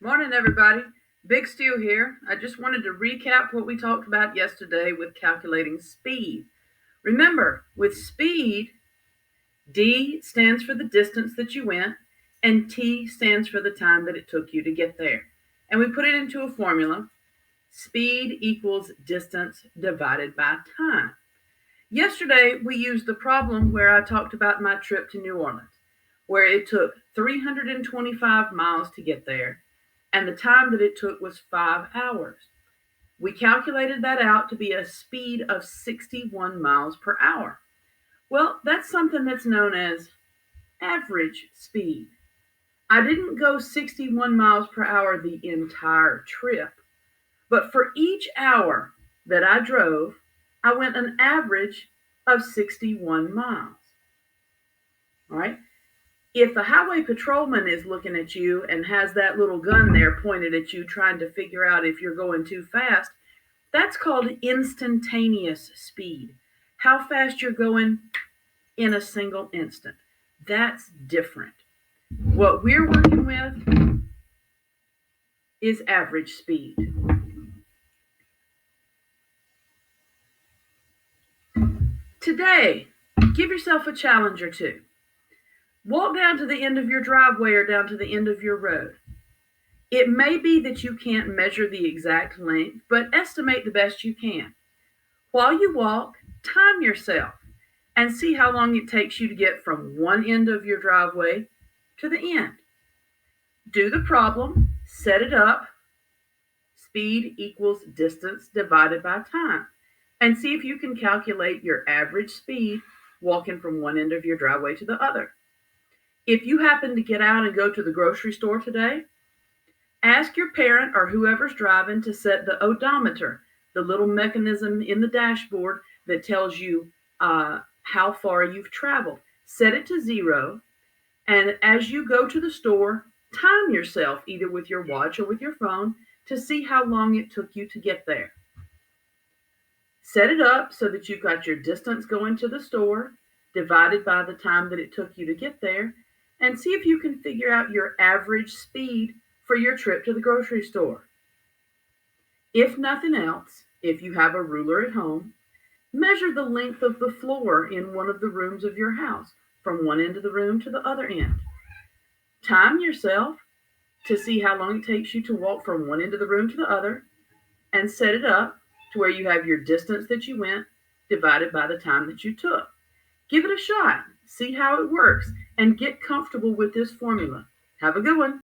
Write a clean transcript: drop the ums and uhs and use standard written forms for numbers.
Morning, everybody. BigStew here. I just wanted to recap what we talked about yesterday with calculating speed. Remember, with speed, D stands for the distance that you went, and T stands for the time that it took you to get there. And we put it into a formula. Speed equals distance divided by time. Yesterday, we used the problem where I talked about my trip to New Orleans, where it took 325 miles to get there, and the time that it took was 5 hours. We calculated that out to be a speed of 61 miles per hour. Well, that's something that's known as average speed. I didn't go 61 miles per hour the entire trip, but for each hour that I drove, I went an average of 61 miles. All right. If the highway patrolman is looking at you and has that little gun there pointed at you, trying to figure out if you're going too fast, that's called instantaneous speed. How fast you're going in a single instant. That's different. What we're working with is average speed. Today, give yourself a challenge or two. Walk down to the end of your driveway or down to the end of your road. It may be that you can't measure the exact length, but estimate the best you can. While you walk, time yourself and see how long it takes you to get from one end of your driveway to the end. Do the problem, set it up, speed equals distance divided by time, and see if you can calculate your average speed walking from one end of your driveway to the other. If you happen to get out and go to the grocery store today, ask your parent or whoever's driving to set the odometer, the little mechanism in the dashboard that tells you how far you've traveled. Set it to 0, and as you go to the store, time yourself either with your watch or with your phone to see how long it took you to get there. Set it up so that you've got your distance going to the store divided by the time that it took you to get there, and see if you can figure out your average speed for your trip to the grocery store. If nothing else, if you have a ruler at home, measure the length of the floor in one of the rooms of your house from one end of the room to the other end. Time yourself to see how long it takes you to walk from one end of the room to the other, and set it up to where you have your distance that you went divided by the time that you took. Give it a shot, see how it works, and get comfortable with this formula. Have a good one.